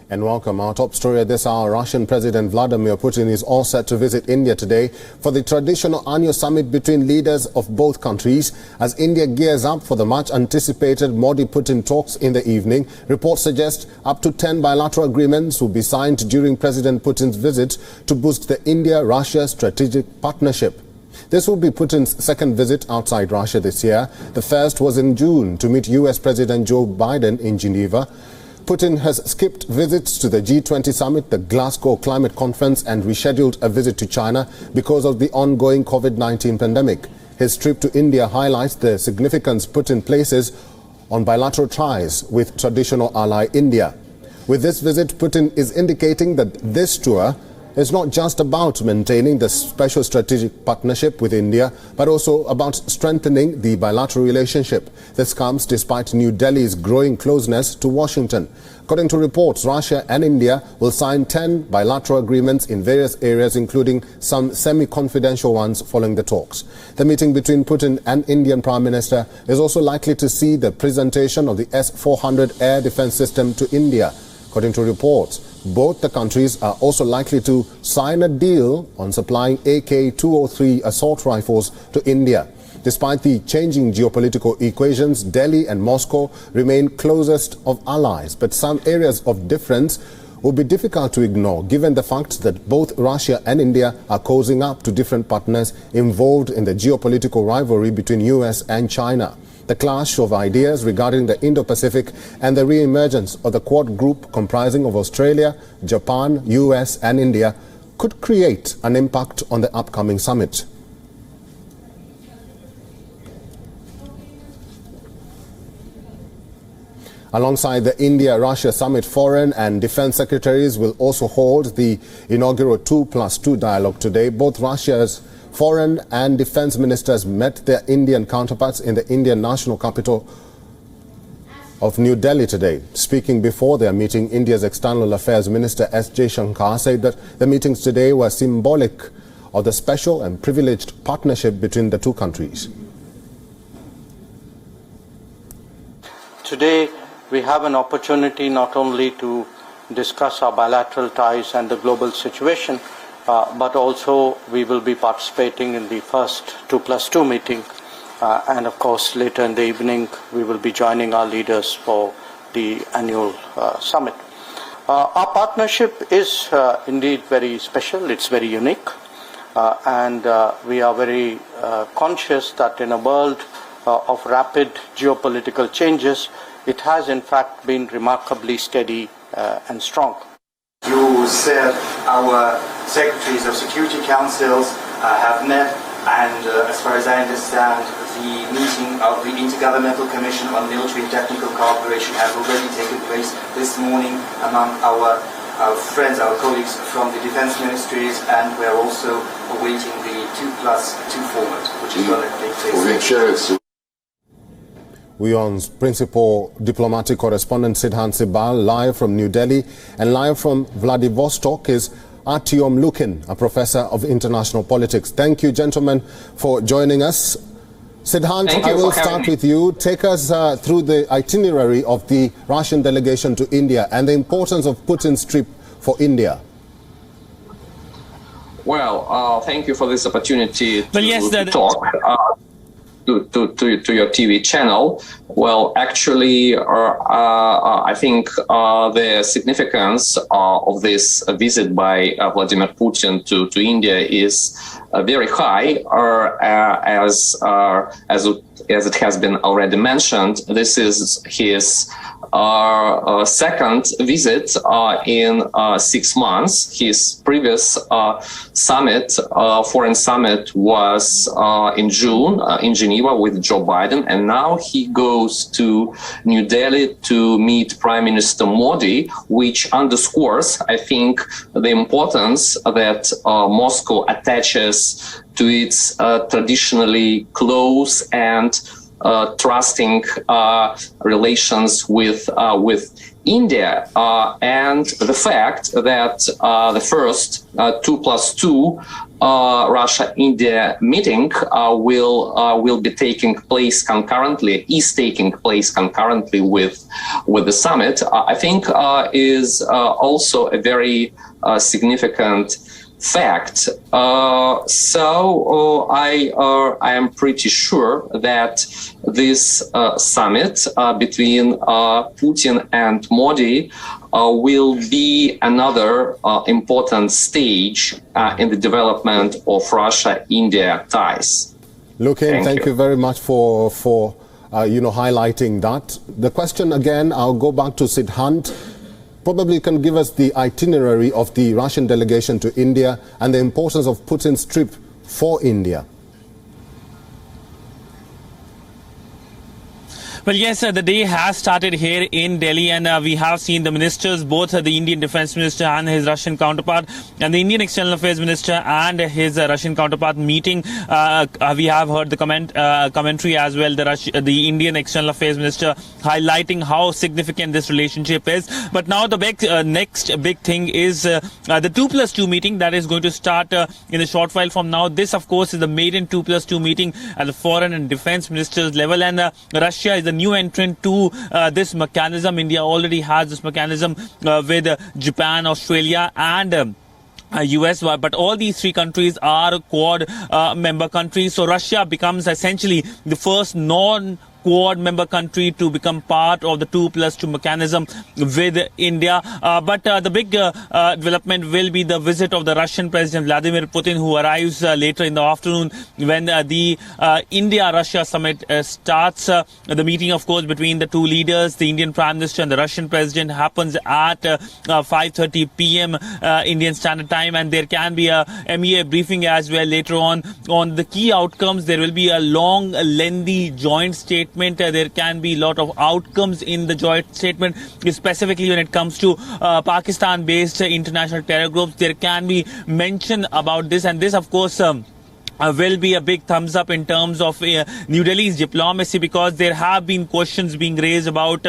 And welcome. Our top story at this hour: Russian President Vladimir Putin is all set to visit India today for the traditional annual summit between leaders of both countries. As India gears up for the much anticipated Modi-Putin talks in the evening, reports suggest up to 10 bilateral agreements will be signed during President Putin's visit to boost the India-Russia strategic partnership. This will be Putin's second visit outside Russia this year. The first was in June to meet US President Joe Biden in Geneva. Putin has skipped visits to the G20 summit, the Glasgow climate conference, and rescheduled a visit to China because of the ongoing COVID-19 pandemic. His trip to India highlights the significance Putin places on bilateral ties with traditional ally India. With this visit, Putin is indicating that this tour is not just about maintaining the special strategic partnership with India, but also about strengthening the bilateral relationship. This comes despite New Delhi's growing closeness to Washington. According to reports, Russia and India will sign 10 bilateral agreements in various areas, including some semi-confidential ones following the talks. The meeting between Putin and Indian Prime Minister is also likely to see the presentation of the S-400 air defense system to India. According to reports, both the countries are also likely to sign a deal on supplying AK-203 assault rifles to India. Despite the changing geopolitical equations, Delhi and Moscow remain closest of allies, but some areas of difference will be difficult to ignore, given the fact that both Russia and India are cozying up to different partners involved in the geopolitical rivalry between US and China. The clash of ideas regarding the Indo-Pacific and the re-emergence of the Quad group comprising of Australia, Japan, US and India could create an impact on the upcoming summit. Alongside the India-Russia summit, foreign and defense secretaries will also hold the inaugural 2+2 dialogue today. Both Russia's foreign and defense ministers met their Indian counterparts in the Indian national capital of New Delhi today. Speaking before their meeting, India's External Affairs Minister S. Jaishankar said that the meetings today were symbolic of the special and privileged partnership between the two countries. Today, we have an opportunity not only to discuss our bilateral ties and the global situation, but also we will be participating in the first 2+2 meeting, and of course later in the evening we will be joining our leaders for the annual summit. Our partnership is indeed very special, it's very unique, and we are very conscious that in a world of rapid geopolitical changes, it has in fact been remarkably steady and strong. You said our secretaries of security councils have met, and as far as I understand, the meeting of the Intergovernmental Commission on Military and Technical Cooperation has already taken place this morning among our friends, our colleagues from the defense ministries, and we're also awaiting the 2+2 format, which is going to take place. WION's principal diplomatic correspondent Sidhan Sibal, live from New Delhi, and live from Vladivostok is Artyom Lukin, a professor of international politics. Thank you, gentlemen, for joining us. Sidhan, I will start with you. Take us through the itinerary of the Russian delegation to India and the importance of Putin's trip for India. Well, thank you for this opportunity to talk. To your TV channel. Well, actually, I think the significance of this visit by Vladimir Putin to India is very high, as it has been already mentioned. This is his second visit in 6 months. His previous foreign summit was in June in Geneva with Joe Biden, and now he goes to New Delhi to meet Prime Minister Modi, which underscores, I think, the importance that Moscow attaches to its traditionally close and trusting relations with India, and the fact that the first 2+2 Russia-India meeting will be taking place concurrently, is taking place concurrently with the summit, I think is also a very significant fact. So I am pretty sure that this summit between Putin and Modi will be another important stage in the development of Russia-India ties. Lukin, thank you very much for highlighting that. The question again, I'll go back to Siddhant. Probably can give us the itinerary of the Russian delegation to India and the importance of Putin's trip for India. Well, yes, the day has started here in Delhi, and we have seen the ministers, both the Indian Defence Minister and his Russian counterpart, and the Indian External Affairs Minister and his Russian counterpart meeting. We have heard the commentary as well, the Indian External Affairs Minister highlighting how significant this relationship is. But now the next big thing is the 2+2 meeting that is going to start in a short while from now. This, of course, is the maiden 2+2 meeting at the Foreign and Defence Ministers level, and Russia is the new entrant to this mechanism. India already has this mechanism with Japan, Australia and US, but all these three countries are Quad member countries. So Russia becomes essentially the first non-Quad member country to become part of the 2+2 mechanism with India. But the big development will be the visit of the Russian President Vladimir Putin, who arrives later in the afternoon when the India-Russia summit starts. The meeting, of course, between the two leaders, the Indian Prime Minister and the Russian President, happens at 5:30 p.m. Indian Standard Time, and there can be a MEA briefing as well later on the key outcomes. There will be a long, lengthy joint statement. There can be a lot of outcomes in the joint statement, specifically when it comes to Pakistan-based international terror groups. There can be mention about this, and this, of course, will be a big thumbs up in terms of New Delhi's diplomacy, because there have been questions being raised about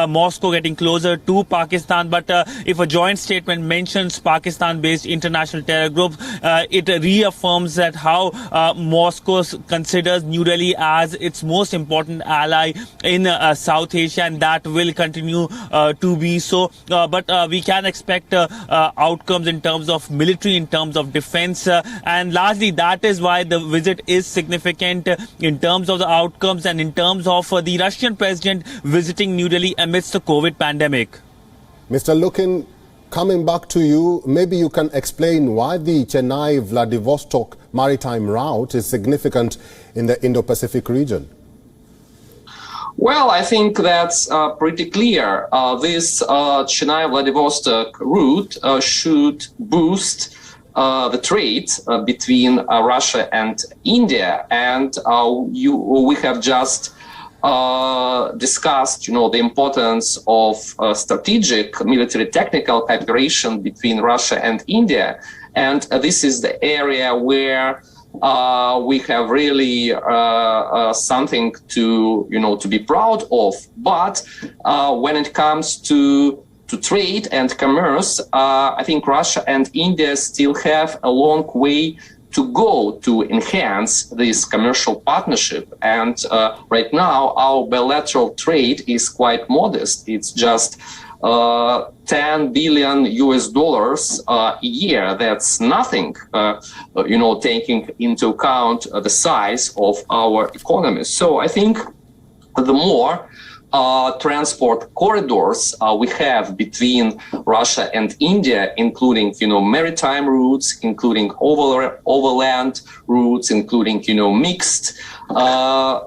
Moscow getting closer to Pakistan. But if a joint statement mentions Pakistan-based international terror groups, it reaffirms that how Moscow considers New Delhi as its most important ally in South Asia, and that will continue to be so. But we can expect outcomes in terms of military, in terms of defense, and largely that is why the visit is significant in terms of the outcomes and in terms of the Russian president visiting New Delhi amidst the COVID pandemic. Mr. Lukin, coming back to you, maybe you can explain why the Chennai-Vladivostok maritime route is significant in the Indo-Pacific region. Well, I think that's pretty clear. This Chennai-Vladivostok route should boost the trade between Russia and India, and we have just discussed, the importance of strategic military technical cooperation between Russia and India, and this is the area where we have really something to be proud of. But when it comes to trade and commerce, I think Russia and India still have a long way to go to enhance this commercial partnership. And right now, our bilateral trade is quite modest. It's just $10 billion a year. That's nothing, taking into account the size of our economy. So I think the more transport corridors we have between Russia and India, including, maritime routes, including overland routes, including, mixed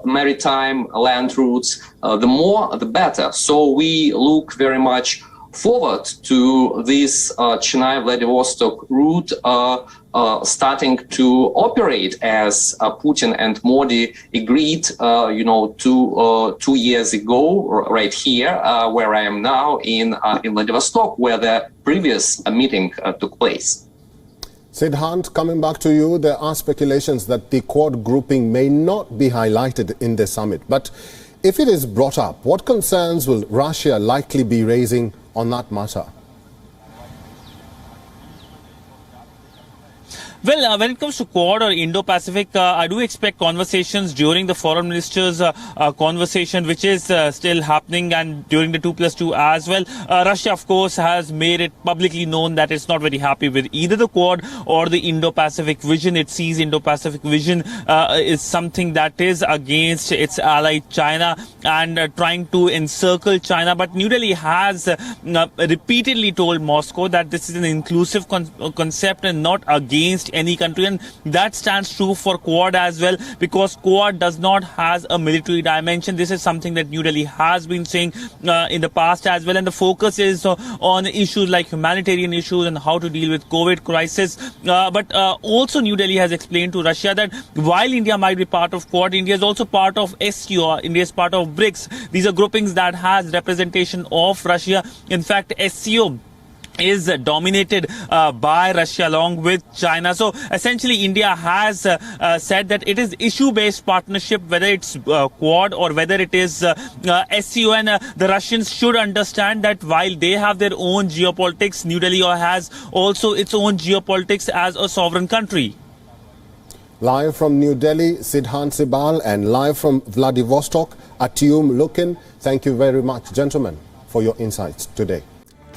maritime land routes, the more, the better. So we look very much forward to this Chennai-Vladivostok route starting to operate as Putin and Modi agreed, 2 years ago, right here, where I am now in Vladivostok, where the previous meeting took place. Siddhant, coming back to you, there are speculations that the Quad grouping may not be highlighted in the summit. But if it is brought up, what concerns will Russia likely be raising on that matter? Well, when it comes to Quad or Indo-Pacific, I do expect conversations during the foreign ministers' conversation, which is still happening, and during the 2+2 as well. Russia, of course, has made it publicly known that it's not very happy with either the Quad or the Indo-Pacific vision. It sees Indo-Pacific vision is something that is against its ally China and trying to encircle China. But New Delhi has repeatedly told Moscow that this is an inclusive concept and not against any country, and that stands true for Quad as well, because Quad does not has a military dimension. This is something that New Delhi has been saying in the past as well, and the focus is on issues like humanitarian issues and how to deal with COVID crisis. But also New Delhi has explained to Russia that while India might be part of Quad, India is also part of SCO, India is part of BRICS. These are groupings that has representation of Russia. In fact, SCO is dominated by Russia along with China. So essentially India has said that it is issue-based partnership, whether it's Quad or whether it is SCO, and the Russians should understand that while they have their own geopolitics, New Delhi has also its own geopolitics as a sovereign country. Live from New Delhi, Sidhan Sibal, and live from Vladivostok, Atyum Lukin. Thank you very much, gentlemen, for your insights today.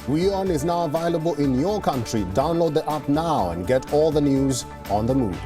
WION is now available in your country. Download the app now and get all the news on the move.